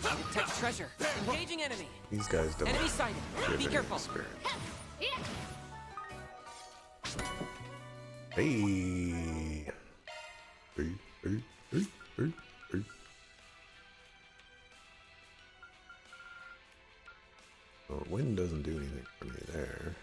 Detect treasure. Engaging enemy. These guys don't Enemy sighted. give Be any careful. experience. Hey. Hey, hey, hey, hey, hey. Well, wind doesn't do anything for me there.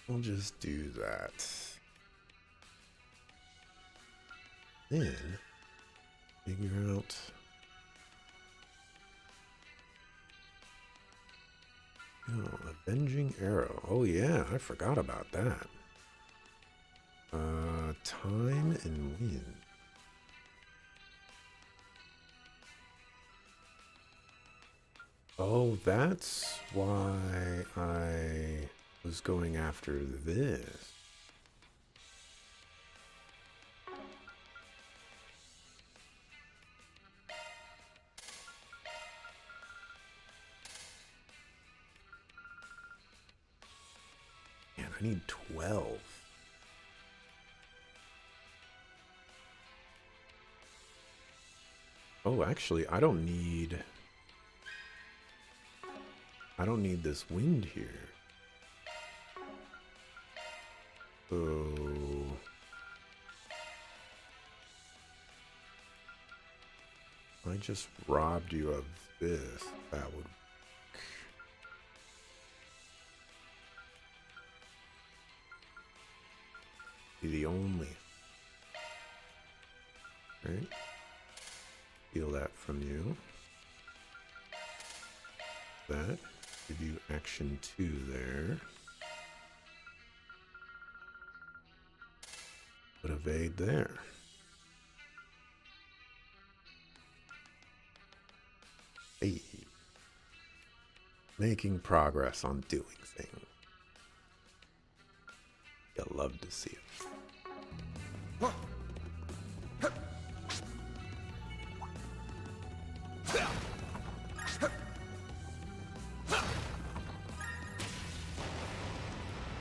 We'll just do that. Then figure out avenging arrow. Oh yeah, I forgot about that. Time and wind. Oh, that's why I was going after this. Man, I need 12. Oh, actually, I don't need this wind here. So I just robbed you of this. That would work. Be the only. Right? Steal that from you. That. Give you action 2 there. But evade there. Hey. Making progress on doing things. You'll love to see it.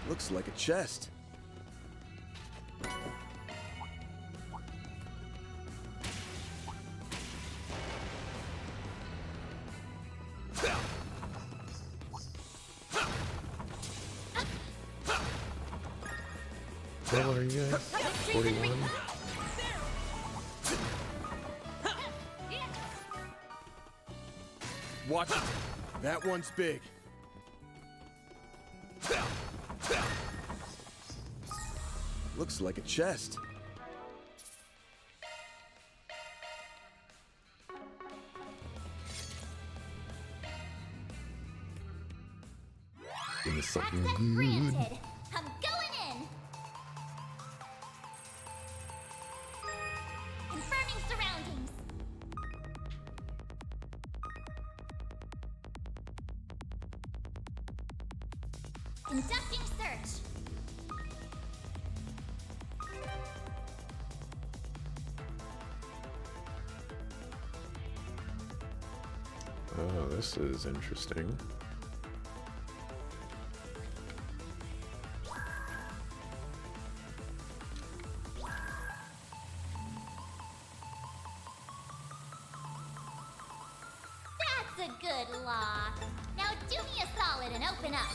Looks like a chest. What are you guys? 41? Watch it. That one's big. Looks like a chest. Give me something Access good. granted. I'm going in. Confirming surroundings. Conducting search. Oh, this is interesting. That's a good law. Now do me a solid and open up.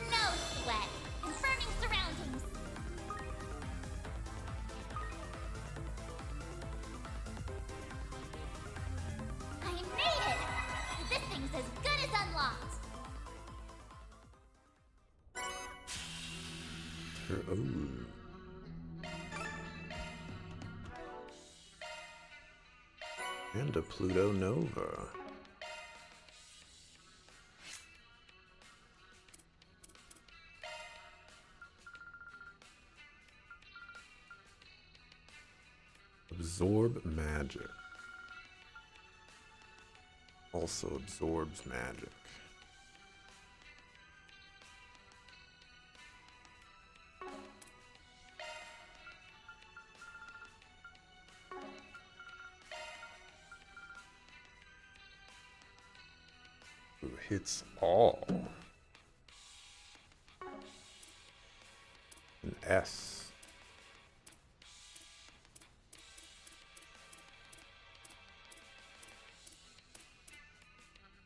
No sweat. Confirming surroundings. I made it! This thing's as good as unlocked. Oh. And a Pluto Nova. Absorb magic. Also absorbs magic. hits all. An S.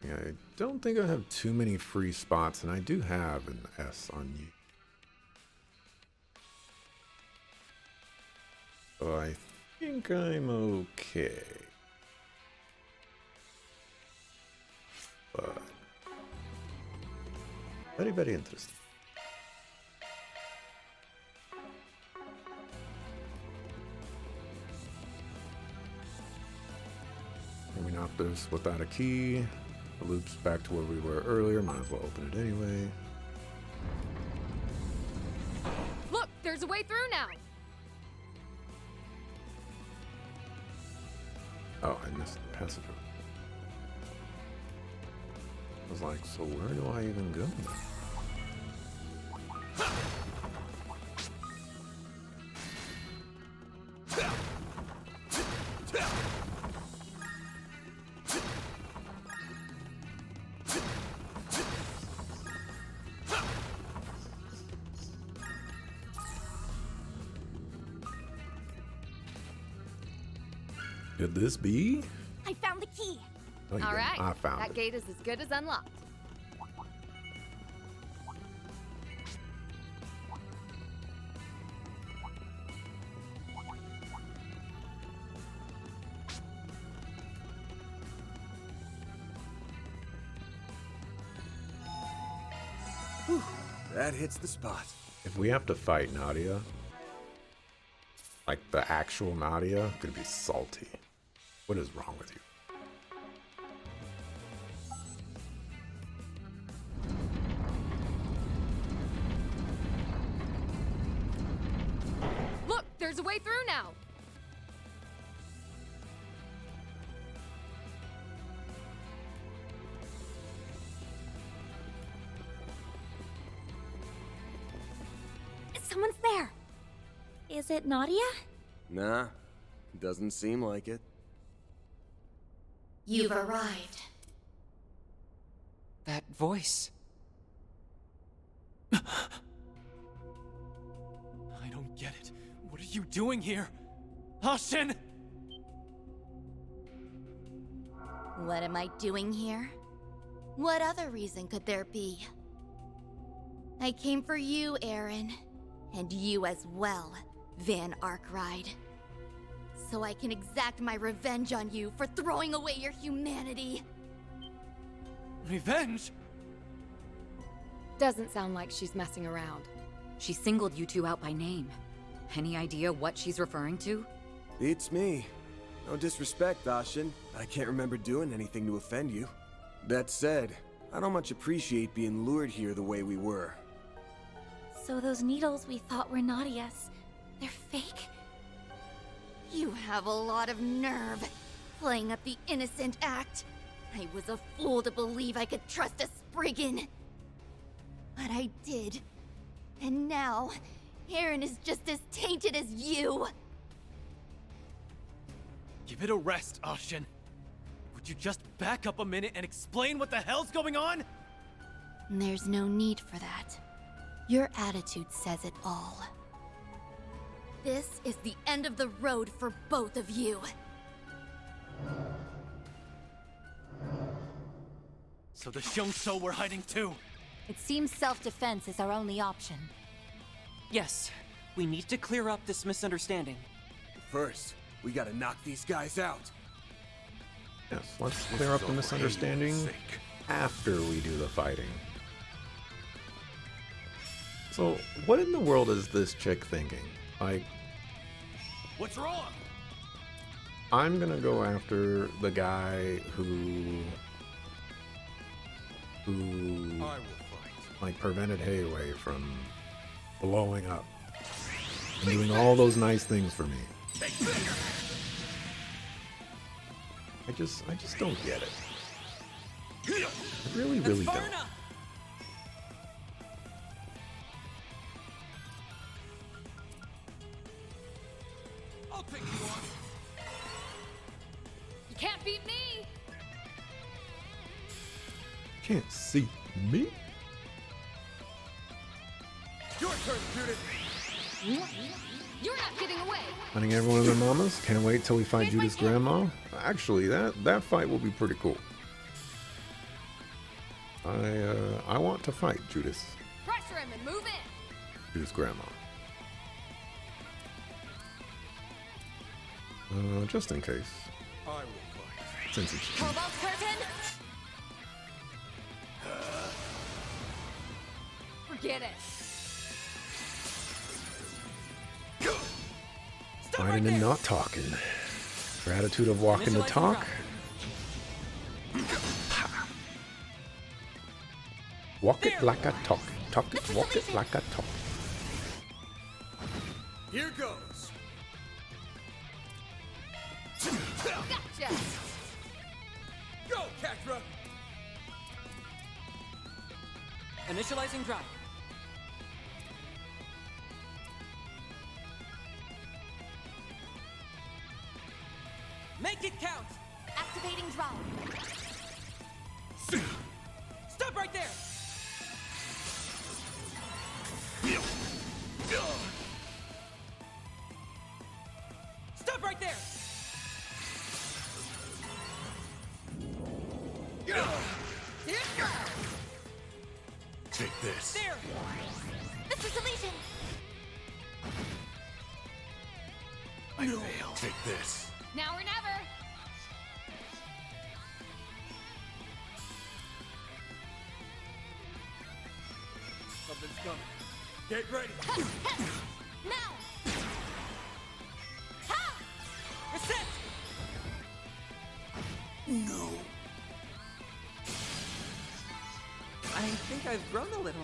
Yeah, I don't think I have too many free spots, and I do have an S on you. So I think I'm okay. But very, very interesting. Can we knock this without a key? The loop's back to where we were earlier. Might as well open it anyway. Look, there's a way through now. Oh, I missed the passage. I was like, so where do I even go now? Could this be? I found the key. Oh, you All did. right, I found that it. gate is as good as unlocked. That hits the spot. If we have to fight Nadia, like the actual Nadia, I'm gonna be salty. What is wrong with you? Look, there's a way through now. Someone's there. Is it Nadia? Nah, doesn't seem like it. You've arrived. That voice. I don't get it. What are you doing here? Ashin! What am I doing here? What other reason could there be? I came for you, Aaron. And you as well, Van Arkride. So I can exact my revenge on you for throwing away your humanity. Revenge? Doesn't sound like she's messing around. She singled you two out by name. Any idea what she's referring to? Beats me. No disrespect, Ashin. I can't remember doing anything to offend you. That said, I don't much appreciate being lured here the way we were. So those needles we thought were Nadia's, they're fake? You have a lot of nerve, playing up the innocent act. I was a fool to believe I could trust a Spriggan. But I did. And now, Aaron is just as tainted as you. Give it a rest, Ashin. Would you just back up a minute and explain what the hell's going on? There's no need for that. Your attitude says it all. This is the end of the road for both of you. So the Xiongshou were hiding too. It seems self-defense is our only option. Yes, we need to clear up this misunderstanding. First, we gotta knock these guys out. Yes, let's clear up the misunderstanding after we do the fighting. So, what in the world is this chick thinking? Like, What's wrong? I'm gonna go after the guy who I will fight. like prevented Hayway from blowing up and doing all those nice things for me. I just don't get it. I really, really Far don't. enough. I'll take you on. You can't beat me. Can't see me. Your turn, Judith. You're not getting away. Hunting every one of their mamas. Can't wait till we fight Judith's grandma. Actually, that fight will be pretty cool. I want to fight Judith's Pressure him and move in. grandma. Just in case. I will fight. Since it's Cobalt curtain? Forget it. fighting and not talking. Gratitude of walking the talk. Walk it like I talk. Talk it, walk it like I talk. Here goes. Gotcha. Go, Catra. Initializing drive. Make it count! Activating drive. Stop right there! Stop right there! Take this. There! Mr. Deletion! I failed. Take this. Now or never. Something's coming. Get ready. Now! Reset! No. I think I've grown a little.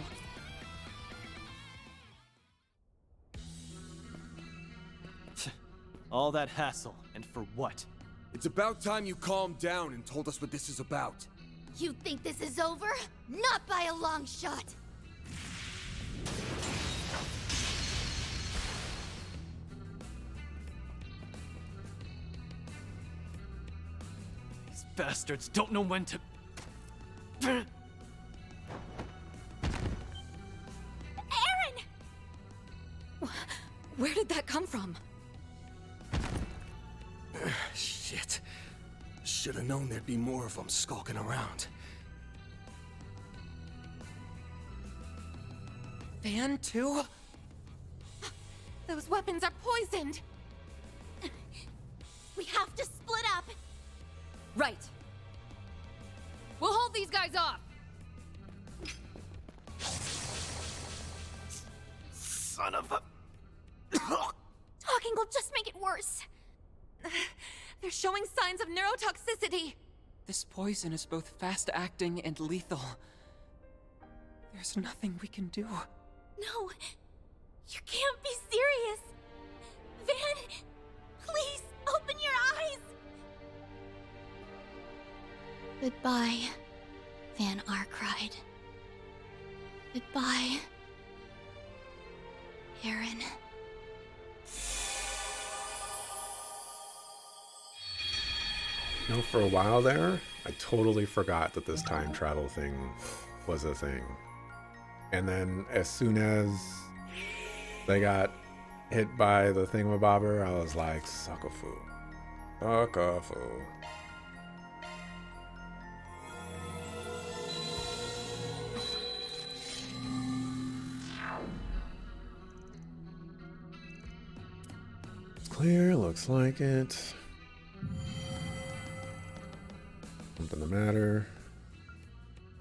All that hassle, and for what? It's about time you calmed down and told us what this is about. You think this is over? Not by a long shot. These bastards don't know when to... Aaron! Where did that come from? Shit. Should have known there'd be more of them skulking around. Fan 2? Those weapons are poisoned! We have to split up! Right. We'll hold these guys off. Son of a... Talking will just make it worse. They're showing signs of neurotoxicity. This poison is both fast-acting and lethal. There's nothing we can do. No, you can't be serious. Van, please open your eyes. Goodbye, Van Arkwright. Goodbye, Aaron. You know, for a while there, I totally forgot that this time travel thing was a thing. And then as soon as they got hit by the thingamabobber, I was like, suck a fool. Suck a fool. It's clear, looks like it. Something the matter.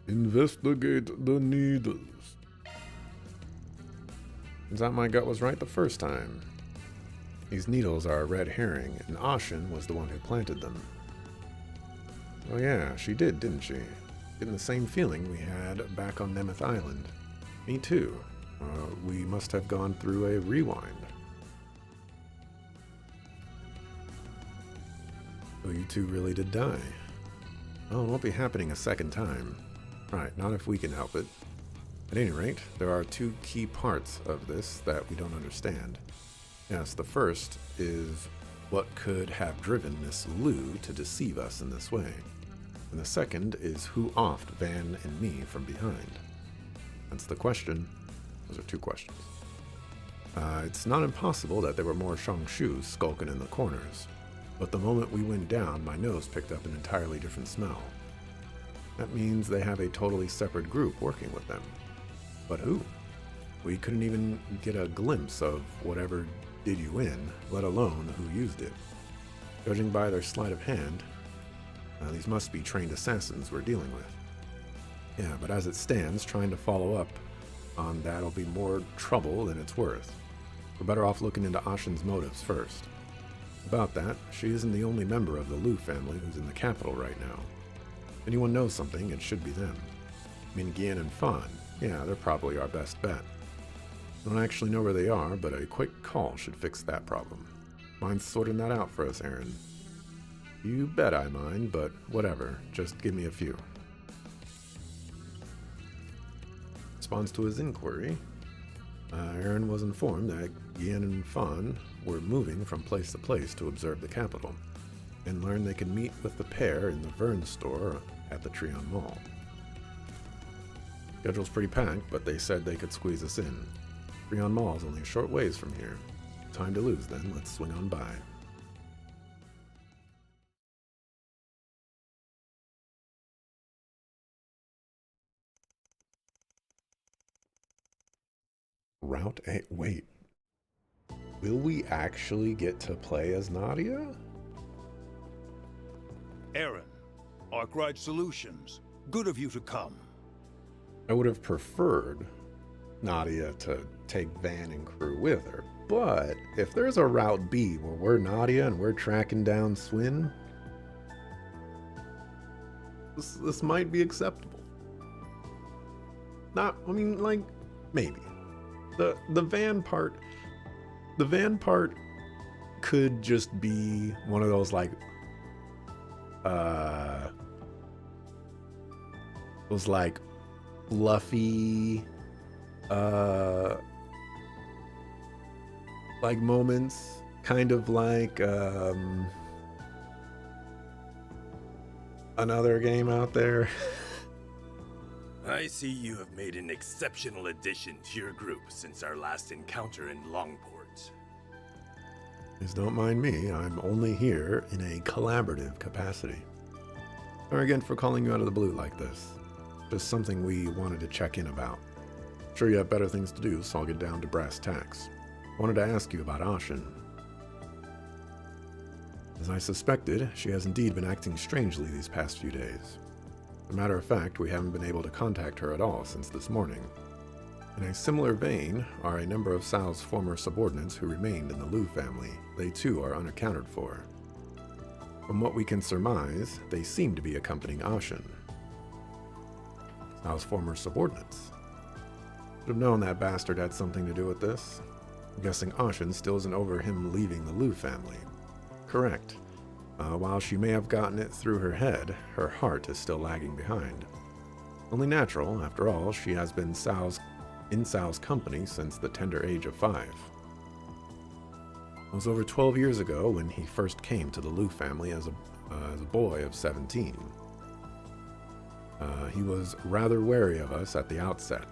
Investigate the needles. Turns out my gut was right the first time. These needles are a red herring, and Ashen was the one who planted them. Oh yeah, she did, didn't she? Getting the same feeling we had back on Nemeth Island. Me too. We must have gone through a rewind. So you two really did die. Oh, it won't be happening a second time. Right, not if we can help it. At any rate, there are two key parts of this that we don't understand. Yes, the first is what could have driven Miss Lou to deceive us in this way. And the second is who offed Van and me from behind. That's the question. Those are two questions. It's not impossible that there were more Shongshu skulking in the corners, but the moment we went down, my nose picked up an entirely different smell. That means they have a totally separate group working with them. But who? We couldn't even get a glimpse of whatever did you in, let alone who used it. Judging by their sleight of hand, these must be trained assassins we're dealing with. Yeah, but as it stands, trying to follow up on that'll be more trouble than it's worth. We're better off looking into Ashen's motives first. About that, she isn't the only member of the Liu family who's in the capital right now. If anyone knows something, it should be them. Mingyan and Fan, yeah, they're probably our best bet. Don't actually know where they are, but a quick call should fix that problem. Mind sorting that out for us, Aaron? You bet I mind, but whatever, just give me a few. Response to his inquiry, Aaron was informed that Yin and Fan were moving from place to place to observe the capital, and learned they could meet with the pair in the Vern store at the Trion Mall. Schedule's pretty packed, but they said they could squeeze us in. Trion Mall's only a short ways from here. Time to lose then, let's swing on by. Route 8, wait. Will we actually get to play as Nadia? Aaron, Arkwright Solutions. Good of you to come. I would have preferred Nadia to take Van and crew with her, but if there's a Route B where we're Nadia and we're tracking down Swin, this might be acceptable. Not, I mean, like, maybe. The van part could just be one of those like fluffy like moments, kind of like another game out there. I see you have made an exceptional addition to your group since our last encounter in Longport. Please don't mind me, I'm only here in a collaborative capacity. Sorry again for calling you out of the blue like this. Just something we wanted to check in about. Sure you have better things to do, so I'll get down to brass tacks. Wanted to ask you about Ashen. As I suspected, she has indeed been acting strangely these past few days. As a matter of fact, we haven't been able to contact her at all since this morning. In a similar vein are a number of Sal's former subordinates who remained in the Liu family. They too are unaccounted for. From what we can surmise, they seem to be accompanying Ashen. Sal's former subordinates. Should have known that bastard had something to do with this. I'm guessing Ashen still isn't over him leaving the Liu family. Correct. While she may have gotten it through her head, her heart is still lagging behind. Only natural, after all, she has been in Sal's company since the tender age of 5. It was over 12 years ago when he first came to the Liu family as a boy of 17. He was rather wary of us at the outset.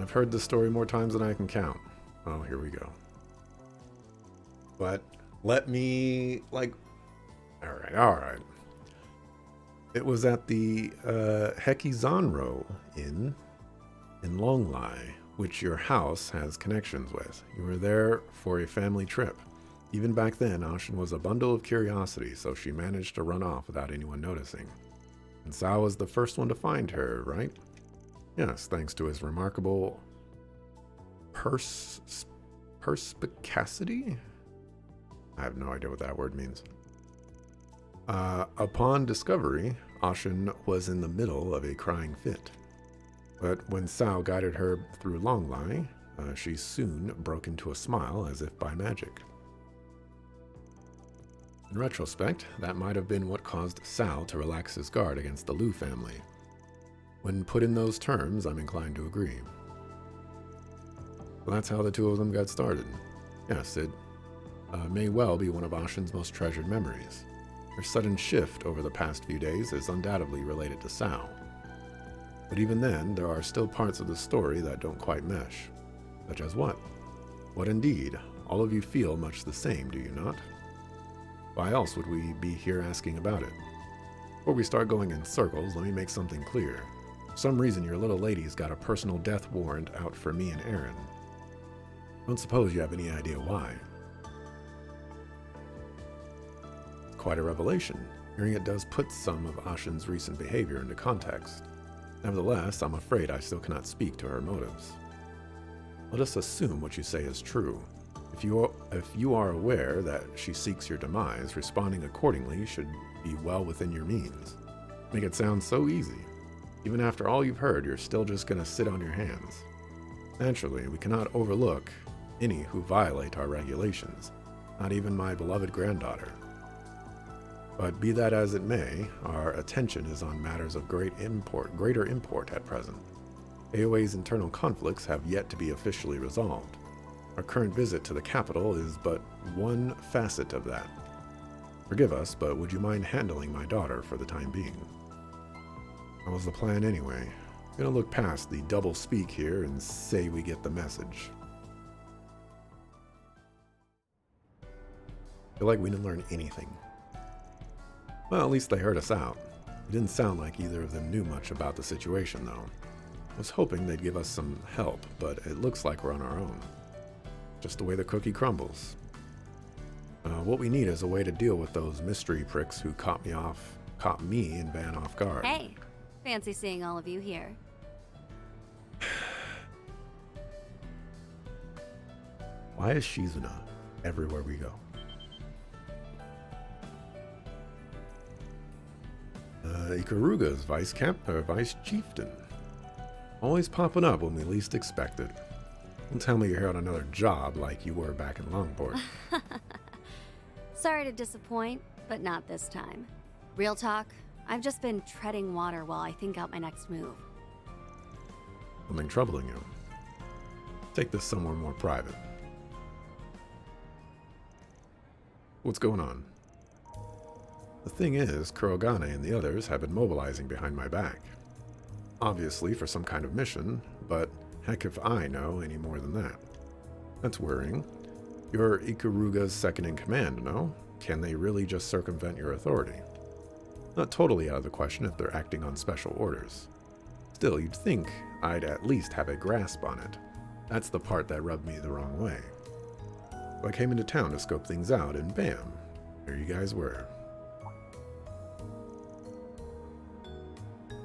I've heard this story more times than I can count. Oh, here we go. But let me, all right. It was at the Hekizanro Inn in Longlai, which your house has connections with. You were there for a family trip. Even back then, Ashen was a bundle of curiosity, so she managed to run off without anyone noticing. And Sao was the first one to find her, right? Yes, thanks to his remarkable perspicacity? I have no idea what that word means. Upon discovery, Ashen was in the middle of a crying fit. But when Sao guided her through Longlai, she soon broke into a smile as if by magic. In retrospect, that might have been what caused Sao to relax his guard against the Liu family. When put in those terms, I'm inclined to agree. Well, that's how the two of them got started. Yes, it may well be one of Ashen's most treasured memories. Her sudden shift over the past few days is undoubtedly related to Sal. But even then, there are still parts of the story that don't quite mesh. Such as what? What indeed? All of you feel much the same, do you not? Why else would we be here asking about it? Before we start going in circles, let me make something clear. For some reason, your little lady's got a personal death warrant out for me and Aaron. Don't suppose you have any idea why. It's quite a revelation. Hearing it does put some of Ashen's recent behavior into context. Nevertheless, I'm afraid I still cannot speak to her motives. Let us assume what you say is true. If you are aware that she seeks your demise, responding accordingly should be well within your means. Make it sound so easy. Even after all you've heard, you're still just gonna sit on your hands. Naturally, we cannot overlook any who violate our regulations, not even my beloved granddaughter. But be that as it may, our attention is on matters of greater import at present. AOA's internal conflicts have yet to be officially resolved. Our current visit to the capital is but one facet of that. Forgive us, but would you mind handling my daughter for the time being? That was the plan anyway. I'm gonna look past the double speak here and say we get the message. I feel like we didn't learn anything. Well, at least they heard us out. It didn't sound like either of them knew much about the situation, though. I was hoping they'd give us some help, but it looks like we're on our own. Just the way the cookie crumbles. What we need is a way to deal with those mystery pricks who caught me and Van off guard. Hey, fancy seeing all of you here. Why is Shizuna everywhere we go? Ikaruga's vice chieftain. Always popping up when we least expect it. Don't tell me you're here on another job like you were back in Longport. Sorry to disappoint, but not this time. Real talk, I've just been treading water while I think out my next move. Something troubling you. Take this somewhere more private. What's going on? The thing is, Kurogane and the others have been mobilizing behind my back. Obviously for some kind of mission, but heck if I know any more than that. That's worrying. You're Ikaruga's second in command, no? Can they really just circumvent your authority? Not totally out of the question if they're acting on special orders. Still, you'd think I'd at least have a grasp on it. That's the part that rubbed me the wrong way. So I came into town to scope things out, and bam, there you guys were.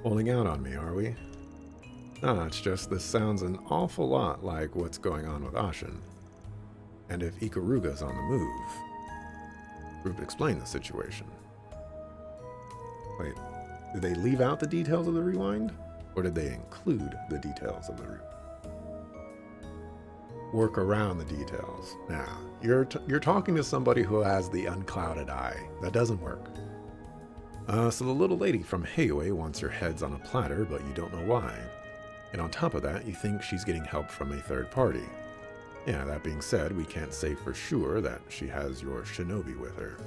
Holding out on me, are we? Nah, it's just this sounds an awful lot like what's going on with Ashen. And if Ikaruga's on the move, Group explain the situation. Wait, did they leave out the details of the rewind? Or did they include the details of the rewind? Work around the details. Nah, you're talking to somebody who has the unclouded eye. That doesn't work. So the little lady from Heiwe wants your heads on a platter, but you don't know why. And on top of that, you think she's getting help from a third party. Yeah, that being said, we can't say for sure that she has your shinobi with her.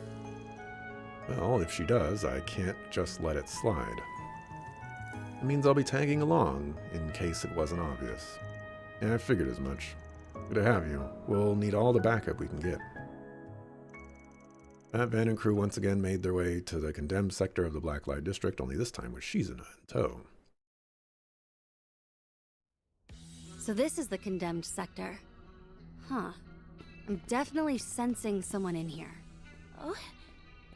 Well, if she does, I can't just let it slide. It means I'll be tagging along, in case it wasn't obvious. Yeah, I figured as much. Good to have you. We'll need all the backup we can get. Matt, Van, and crew once again made their way to the condemned sector of the Blacklight District, only this time with Shizuna in tow. So this is the condemned sector. Huh. I'm definitely sensing someone in here. Oh?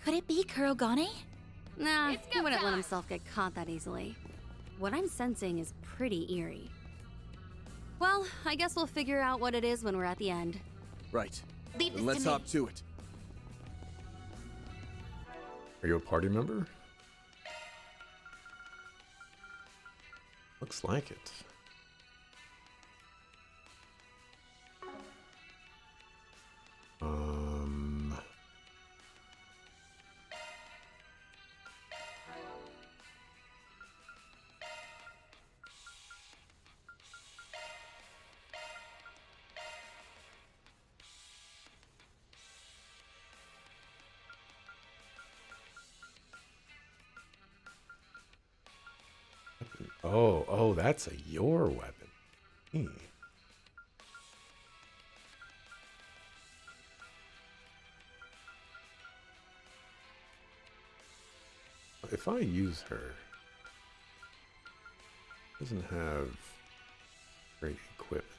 Could it be Kurogane? Nah, It's he go wouldn't let time. himself get caught that easily. What I'm sensing is pretty eerie. Well, I guess we'll figure out what it is when we're at the end. Right. Leave Then this let's to me. hop to it. Are you a party member? Looks like it. Oh, that's a your weapon. Hmm. If I use her, doesn't have great equipment.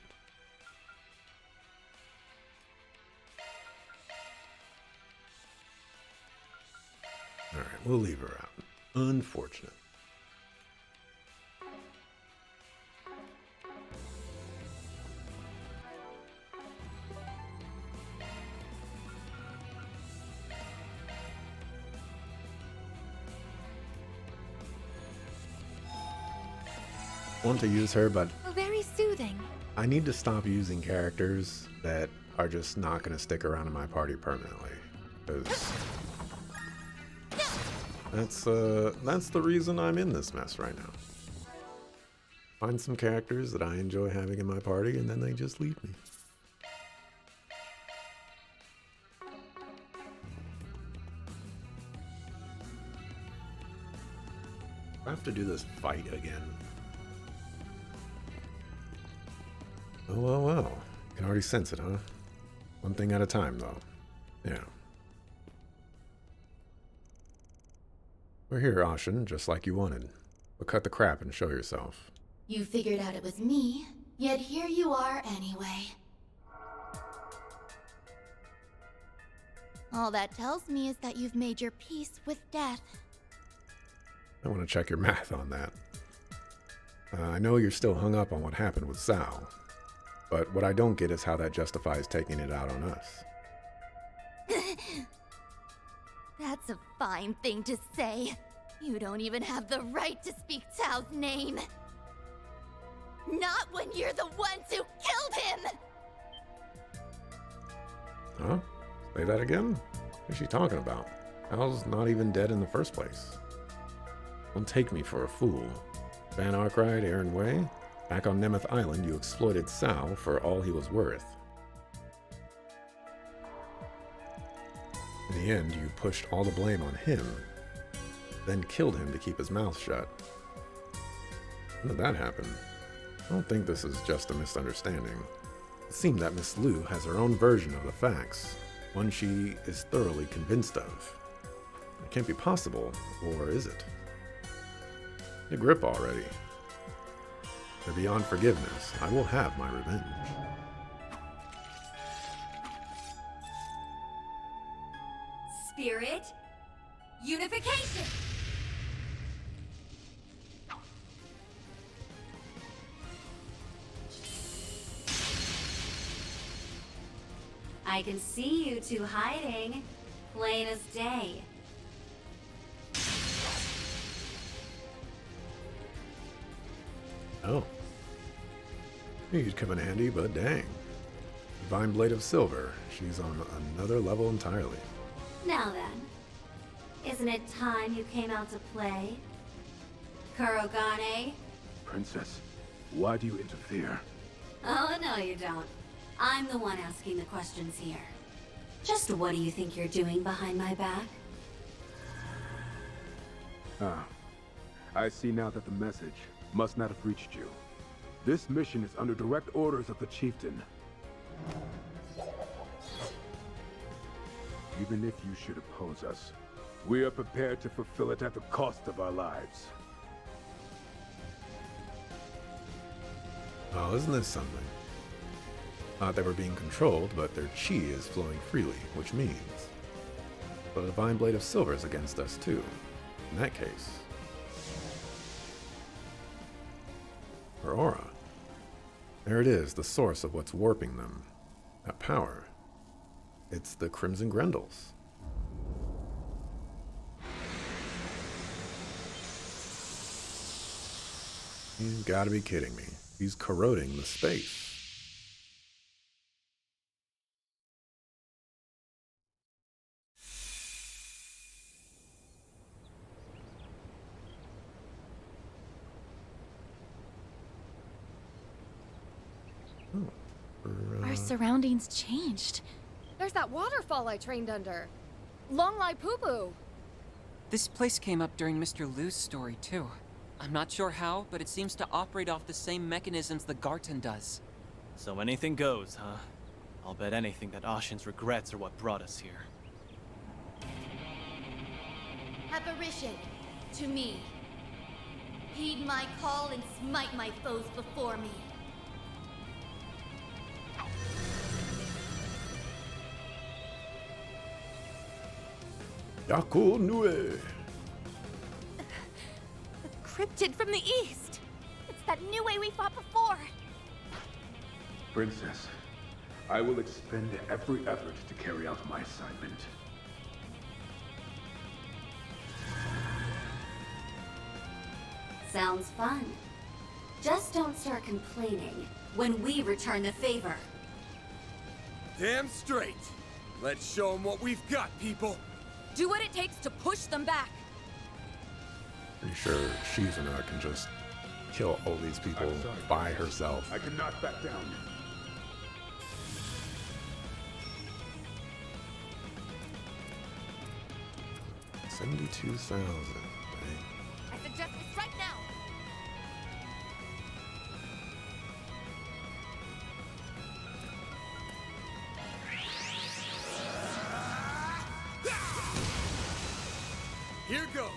All right, we'll leave her out. Unfortunate. Want to use her, but Very soothing. I need to stop using characters that are just not going to stick around in my party permanently. Because that's the reason I'm in this mess right now. Find some characters that I enjoy having in my party, and then they just leave me. I have to do this fight again. Oh, well. You can already sense it, huh? One thing at a time, though. Yeah. We're here, Ashen, just like you wanted. But cut the crap and show yourself. You figured out it was me, yet here you are anyway. All that tells me is that you've made your peace with death. I want to check your math on that. I know you're still hung up on what happened with Sal, but what I don't get is how that justifies taking it out on us. That's a fine thing to say. You don't even have the right to speak Tao's name. Not when you're the ones who killed him! Huh? Say that again? What is she talking about? Sal's not even dead in the first place. Don't take me for a fool. Van Arkwright, Aaron Way? Back on Nemeth Island, you exploited Sal for all he was worth. In the end, you pushed all the blame on him, then killed him to keep his mouth shut. How did that happen? I don't think this is just a misunderstanding. It seemed that Miss Liu has her own version of the facts, one she is thoroughly convinced of. It can't be possible, or is it? Get a grip already. They're beyond forgiveness. I will have my revenge. Spirit unification. I can see you two hiding, plain as day. Oh. You'd come in handy, but dang. Divine Blade of Silver. She's on another level entirely. Now then, isn't it time you came out to play? Kurogane? Princess, why do you interfere? Oh, no you don't. I'm the one asking the questions here. Just what do you think you're doing behind my back? Ah, I see now that the message must not have reached you. This mission is under direct orders of the chieftain. Even if you should oppose us, we are prepared to fulfill it at the cost of our lives. Oh, isn't this something? Thought they were being controlled, but their chi is flowing freely, which means the Divine Blade of Silver is against us too. In that case, her aura. There it is, the source of what's warping them. That power. It's the Crimson Grendels. You've got to be kidding me. He's corroding the space. Our surroundings changed. There's that waterfall I trained under. Long Lai Poo Poo. This place came up during Mr. Liu's story, too. I'm not sure how, but it seems to operate off the same mechanisms the Garten does. So anything goes, huh? I'll bet anything that Ashen's regrets are what brought us here. Apparition, to me. Heed my call and smite my foes before me. Yaku Nue. Cryptid from the east! It's that new way we fought before! Princess, I will expend every effort to carry out my assignment. Sounds fun. Just don't start complaining when we return the favor. Damn straight. Let's show them what we've got, people. Do what it takes to push them back! Pretty sure Shizuna can just kill all these people I'm sorry, by herself. I cannot back down. $72,000. I suggest we strike now! Here goes.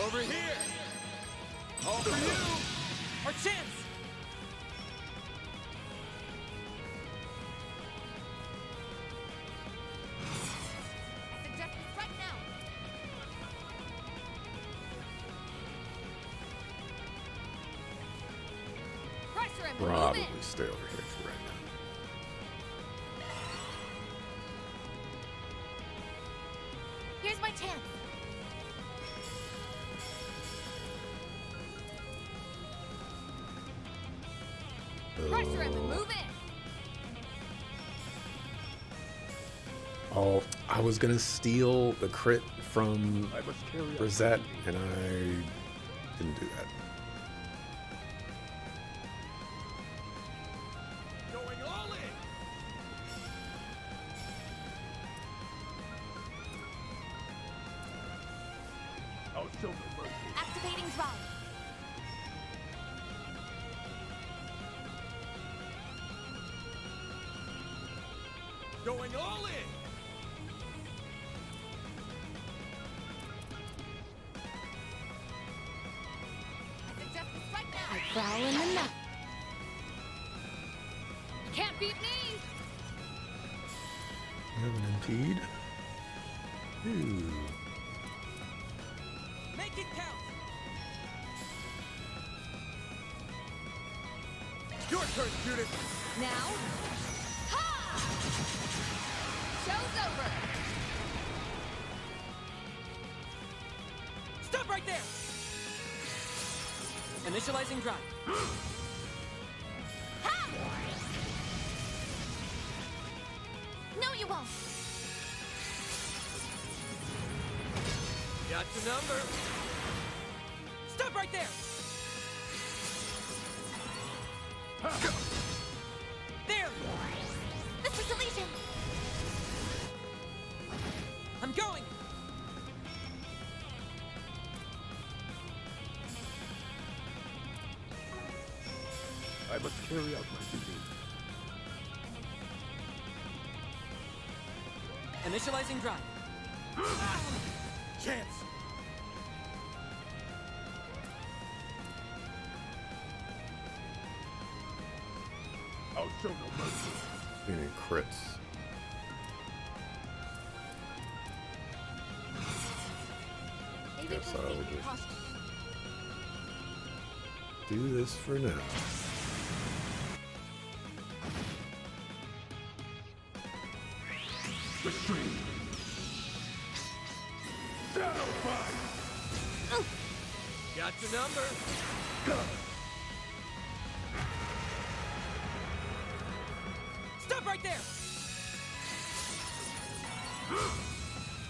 Over here. All for you. Our chance! I suggest we strike now! Pressure him! Move Probably in! stay over here for right Here's my chance! now. Pressure him and move in! Oh, I was gonna steal the crit from I must carry out Rosette, and I didn't do that. Going all in. I'll show no mercy. Activating drive! Going all in. I suggest we strike now! I growl in the night. You can't beat me! Have an impede. Ooh. Make it count! Your turn, Judith. Now? Ha! Show's over! Stop right there! Initializing drive. Ha! No, you won't! Got your number. Stop right there! There! This is Elysium! I'm going! I must carry out my duty. Initializing drive. Chance. I'll show no mercy. Any crits. Maybe Guess we'll I'll take just caution. do this for now. Restrain. Shadow fight. Got your number. Stop right there!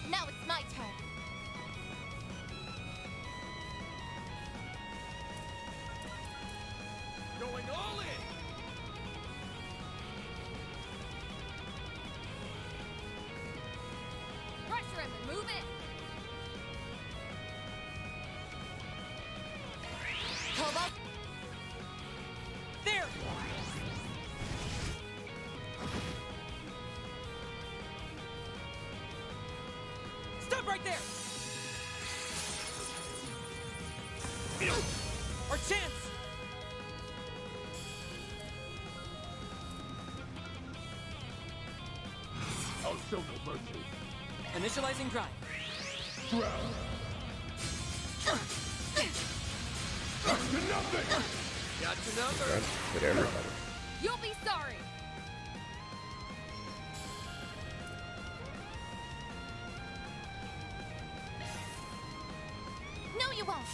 Now it's my turn. Going all in. Pressure him and move it. Cobalt. There. Stop right there. Our chance. I'll show no mercy. Initializing drive. Drown. Up to nothing. Got your number. That hit everybody. You'll be sorry. No, you won't.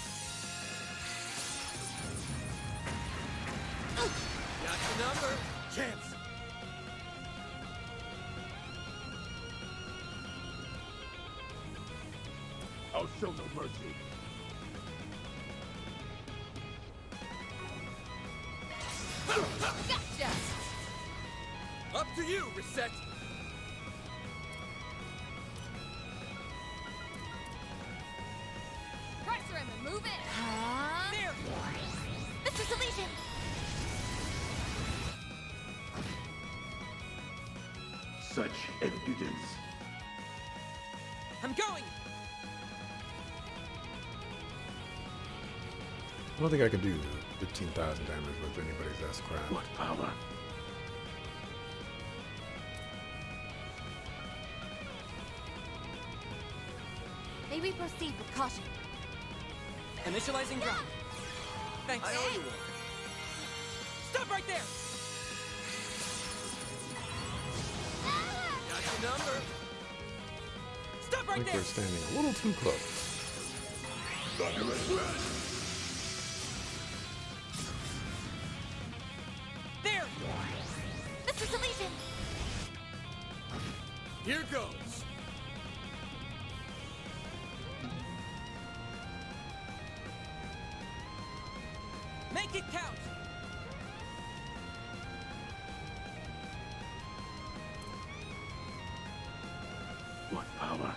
Got your number. Chance! I'll show no mercy. Gotcha. Up to you, Reset. Pressure him and move it. There. Mr. Deletion! Such impudence. I'm going. I don't think I can do 15,000 damage with anybody's S-Craft. What power? May we proceed with caution? Initializing drive. Thanks. I owe you one. Stop right there. Got your number. Stop I right think there. we're standing a little too close. Thunderous Red! There. Mr. Deletion! Here goes. Make it count. What power?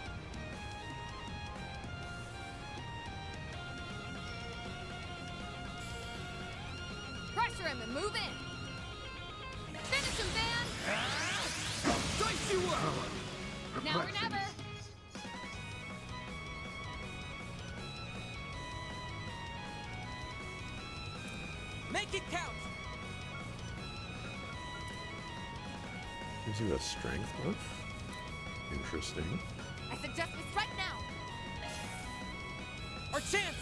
Pressure him and move in. Finish him, Van. Dice you up. Now or never. Make it count. Gives you a strength buff? Interesting. I suggest we strike now. Our chance.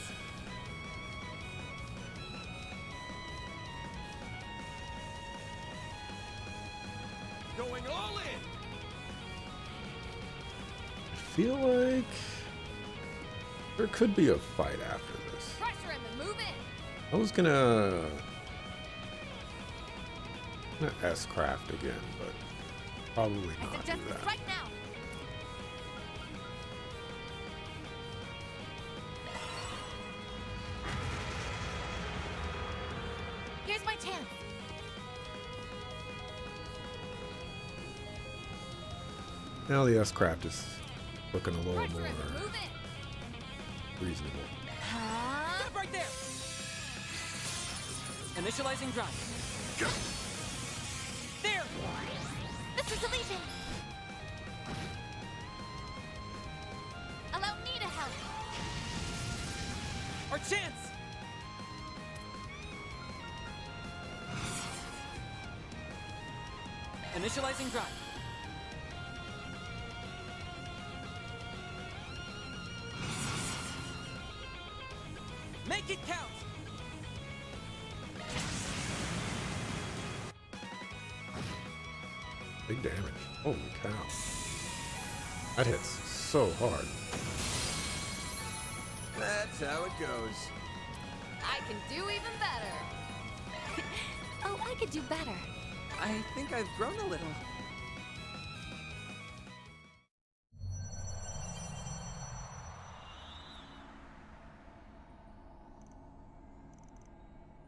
Going all in. I feel like there could be a fight after this. Pressure him and move in. I was gonna S-Craft again, but probably I not do suggest we that. strike now. Here's my chance. Now the S-Craft is looking a little Pressure more him and move in. reasonable. Stop right there. Initializing drive. There. Mr. Deletion! Allow me to help. Our chance. Initializing drive. Make it count. Big damage. Holy cow. That hits so hard. That's how it goes. I can do even better. Oh, I could do better. I think I've grown a little.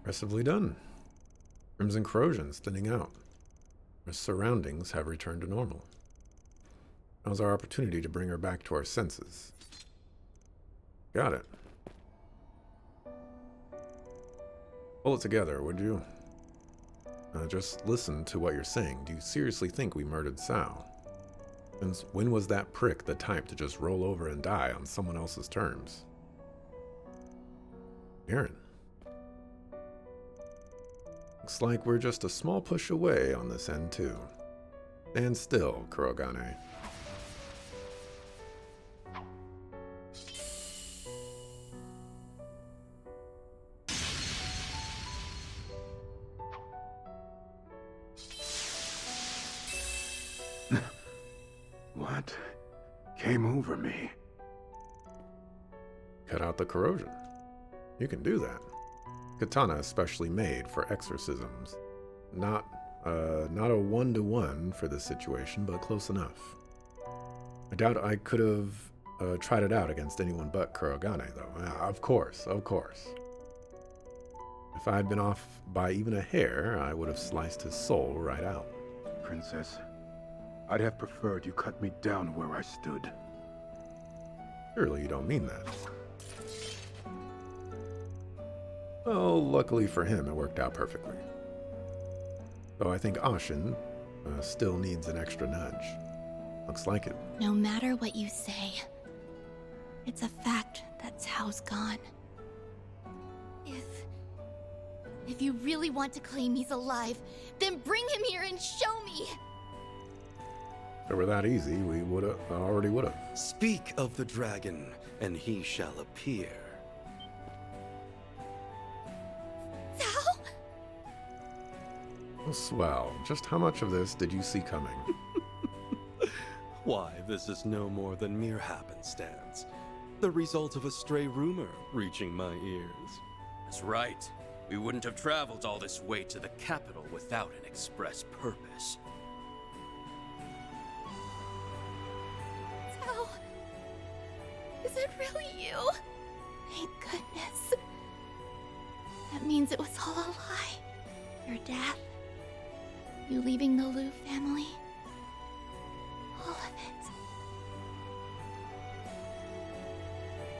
Impressively done. Crimson corrosion's thinning out. Her surroundings have returned to normal. Now's our opportunity to bring her back to our senses. Got it. Pull it together, would you? Just listen to what you're saying. Do you seriously think we murdered Sal? Since when was that prick the type to just roll over and die on someone else's terms? Aaron. Looks like we're just a small push away on this end, too. Stand still, Kurogane. What came over me? Cut out the corrosion. You can do that. Katana is specially made for exorcisms. Not a one-to-one for this situation, but close enough. I doubt I could have tried it out against anyone but Kurogane, though. Of course. If I had been off by even a hair, I would have sliced his soul right out. Princess, I'd have preferred you cut me down where I stood. Surely you don't mean that. Well, luckily for him, it worked out perfectly. Though I think Ashin still needs an extra nudge. Looks like it. No matter what you say, it's a fact that Tao's gone. If you really want to claim he's alive, then bring him here and show me! If it were that easy, we already would've. Speak of the dragon, and he shall appear. Tao? Oh, swell. Just how much of this did you see coming? Why, this is no more than mere happenstance. The result of a stray rumor reaching my ears. That's right. We wouldn't have traveled all this way to the capital without an express purpose. Tao, is it really you? Thank goodness. That means it was all a lie. Your death, you leaving the Liu family, all of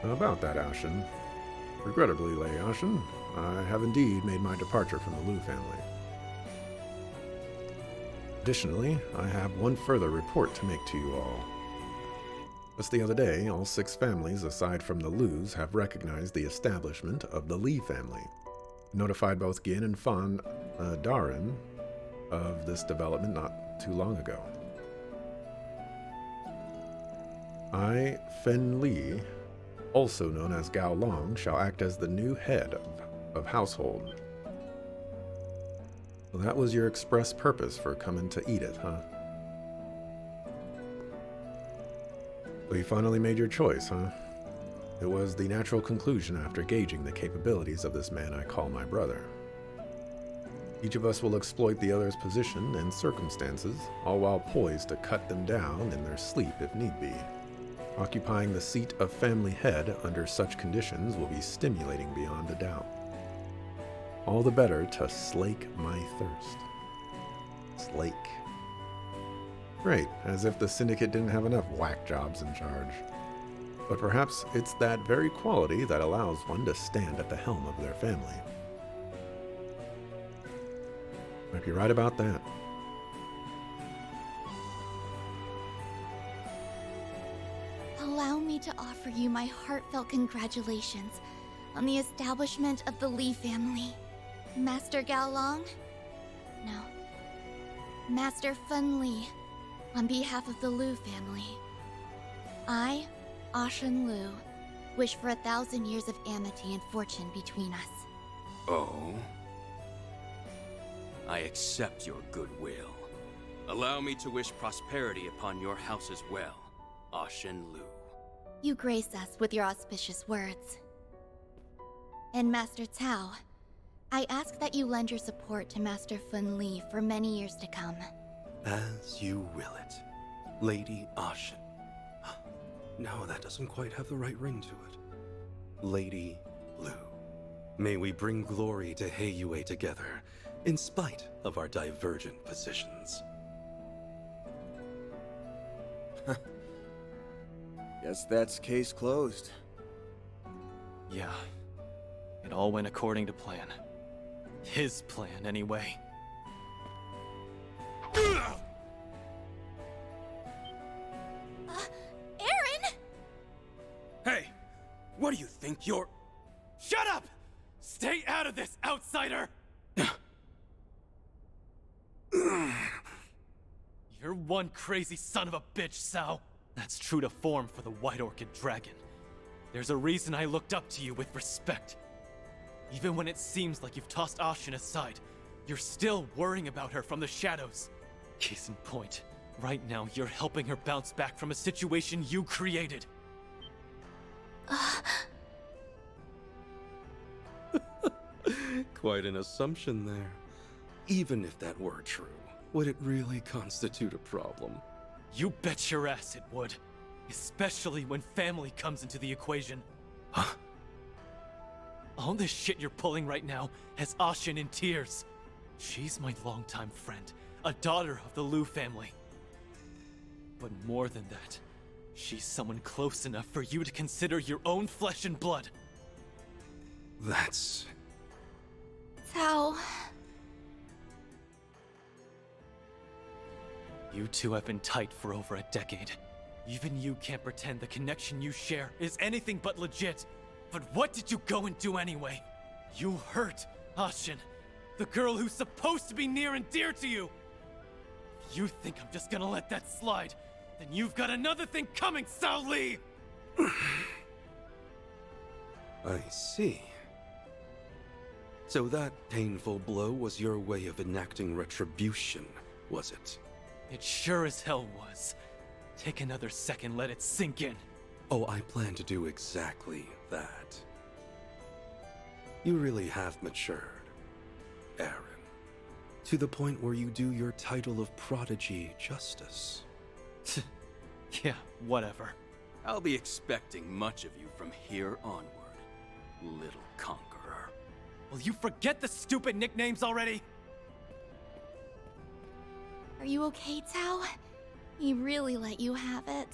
it. About that, Ashin. Regrettably, Lei Ashin, I have indeed made my departure from the Liu family. Additionally, I have one further report to make to you all. Just the other day, all 6 families aside from the Lius have recognized the establishment of the Li family. Notified both Gin and Fan Darin of this development not too long ago. I, Fen Li, also known as Gao Long, shall act as the new head of household. Well, that was your express purpose for coming to eat it, huh? So you finally made your choice, huh? It was the natural conclusion after gauging the capabilities of this man I call my brother. Each of us will exploit the other's position and circumstances, all while poised to cut them down in their sleep if need be. Occupying the seat of family head under such conditions will be stimulating beyond a doubt. All the better to slake my thirst. Slake. Great, as if the syndicate didn't have enough whack jobs in charge. But perhaps it's that very quality that allows one to stand at the helm of their family. Might be right about that. Allow me to offer you my heartfelt congratulations on the establishment of the Li family. Master Gao Long? No. Master Fen Li, on behalf of the Liu family. I, Ashin Liu, wish for 1,000 years of amity and fortune between us. Oh? I accept your goodwill. Allow me to wish prosperity upon your house as well, Ashin Liu. You grace us with your auspicious words. And Master Tao, I ask that you lend your support to Master Fen Li for many years to come. As you will it, Lady Ashin. No, that doesn't quite have the right ring to it. Lady Liu. May we bring glory to Heiyue together, in spite of our divergent positions. Guess that's case closed. Yeah. It all went according to plan. His plan, anyway. Aaron! Hey! What do you think you're... Shut up! Stay out of this, outsider! You're one crazy son of a bitch, Sao. That's true to form for the White Orchid Dragon. There's a reason I looked up to you with respect. Even when it seems like you've tossed Ashin aside, you're still worrying about her from the shadows. Case in point, right now you're helping her bounce back from a situation you created. Quite an assumption there. Even if that were true, would it really constitute a problem? You bet your ass it would. Especially when family comes into the equation. Huh? All this shit you're pulling right now has Ashin in tears. She's my longtime friend, a daughter of the Liu family. But more than that, she's someone close enough for you to consider your own flesh and blood. That's... Sao... You two have been tight for over a decade. Even you can't pretend the connection you share is anything but legit. But what did you go and do anyway? You hurt Ashin, the girl who's supposed to be near and dear to you. If you think I'm just gonna let that slide, then you've got another thing coming, Sao Li! I see. So that painful blow was your way of enacting retribution, was it? It sure as hell was. Take another second, let it sink in. Oh, I plan to do exactly that. You really have matured, Aaron. To the point where you do your title of prodigy justice. Yeah, whatever. I'll be expecting much of you from here onward, little conqueror. Will you forget the stupid nicknames already? Are you okay, Tao? He really let you have it.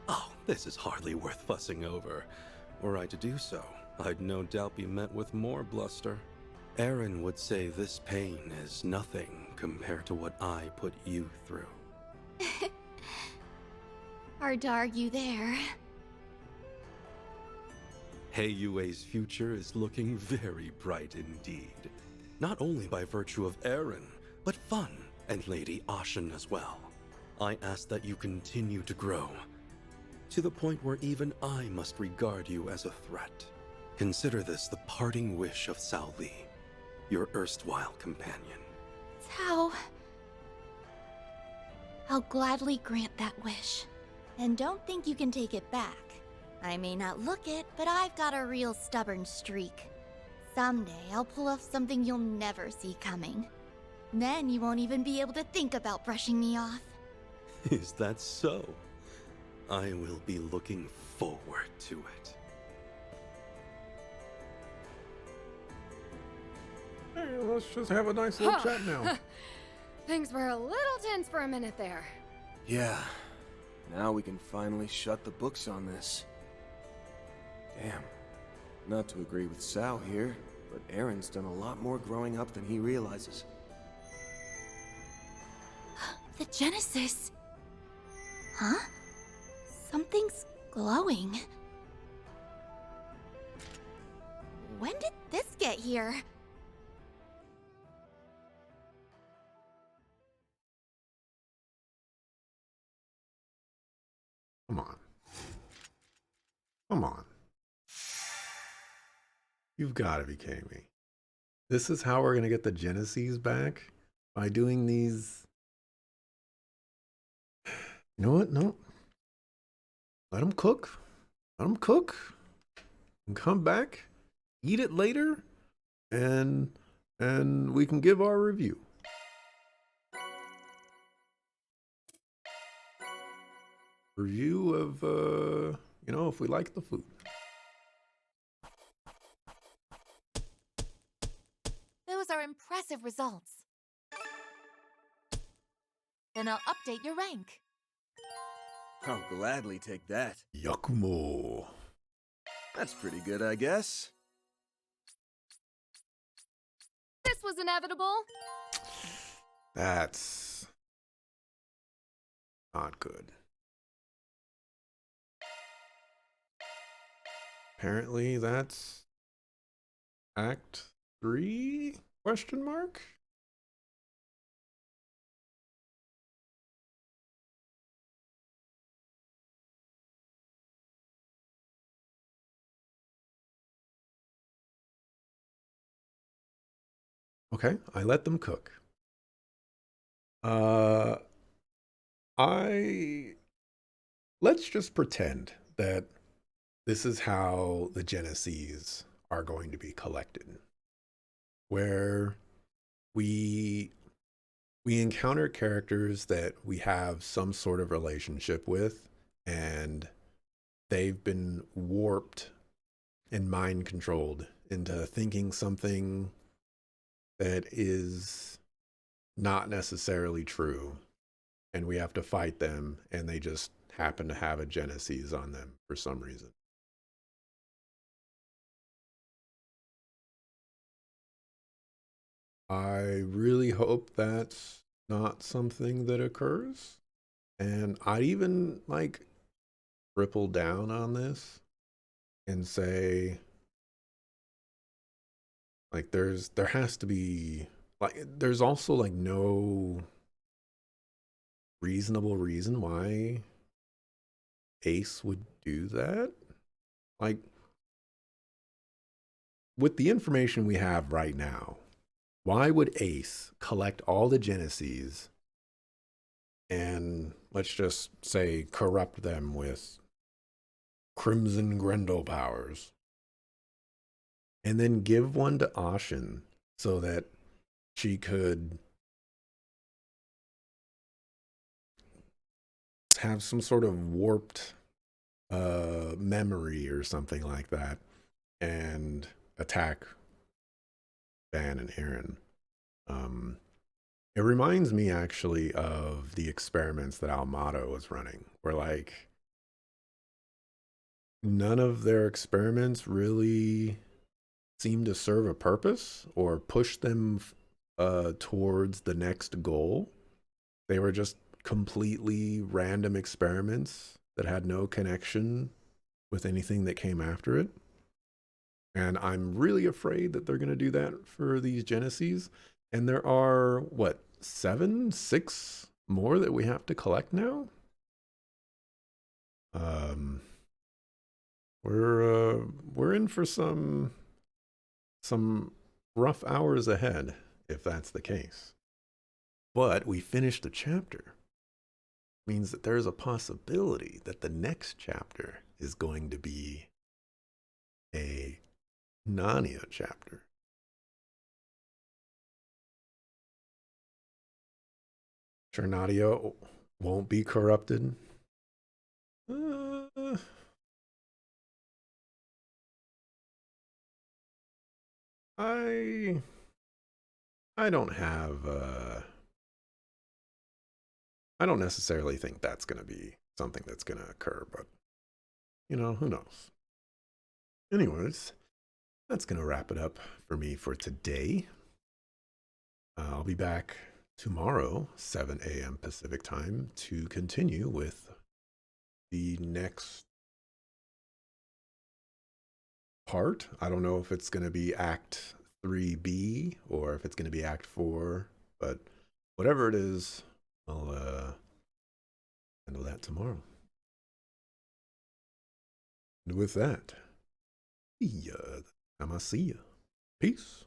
Oh, this is hardly worth fussing over. Were I to do so, I'd no doubt be met with more bluster. Aaron would say this pain is nothing compared to what I put you through. Hard to argue there. Heiyue's future is looking very bright indeed. Not only by virtue of Aaron, but Fun and Lady Ashin as well. I ask that you continue to grow, to the point where even I must regard you as a threat. Consider this the parting wish of Sao Li, your erstwhile companion. Tao... I'll gladly grant that wish. And don't think you can take it back. I may not look it, but I've got a real stubborn streak. Someday I'll pull off something you'll never see coming. Then you won't even be able to think about brushing me off. Is that so? I will be looking forward to it. Hey, let's just have a nice little chat now. Things were a little tense for a minute there. Yeah. Now we can finally shut the books on this. Damn. Not to agree with Sao here, but Aaron's done a lot more growing up than he realizes. The Genesis... Huh? Something's glowing. When did this get here? Come on. Come on. You've got to be kidding me. This is how we're going to get the Genesis back? By doing these... You know what? No. Let them cook. Let them cook. And come back. Eat it later. And we can give our review. Review of, you know, if we like the food. Those are impressive results. Then I'll update your rank. I'll gladly take that. Yakumo. That's pretty good, I guess. This was inevitable. That's not good. Apparently that's Act 3? Question mark? Okay, I let them cook. Let's just pretend that this is how the Genesees are going to be collected, where we encounter characters that we have some sort of relationship with, and they've been warped and mind controlled into thinking something that is not necessarily true, and we have to fight them, and they just happen to have a Genesis on them for some reason. I really hope that's not something that occurs. And I'd even like triple down on this and say, like, there has to be, like, there's also like no reasonable reason why Ace would do that. Like, with the information we have right now, why would Ace collect all the Genesees and, let's just say, corrupt them with Crimson Grendel powers, and then give one to Ashen so that she could have some sort of warped memory or something like that and attack Van and Aaron? It reminds me actually of the experiments that Almato was running, where like none of their experiments really seemed to serve a purpose or push them towards the next goal. They were just completely random experiments that had no connection with anything that came after it. And I'm really afraid that they're going to do that for these Genesees. And there are, what, 6 more that we have to collect now? We're in for some rough hours ahead, if that's the case. But we finished the chapter. Means that there's a possibility that the next chapter is going to be a Narnia chapter. Sure, Nadia won't be corrupted. I don't have I don't necessarily think that's going to be something that's going to occur, but you know, who knows. Anyways, that's going to wrap it up for me for today. I'll be back tomorrow, 7 a.m. Pacific time, to continue with the next part. I don't know if it's going to be Act 3B or if it's going to be Act 4, but whatever it is, I'll handle that tomorrow. And with that, see ya. I'ma see ya. Peace.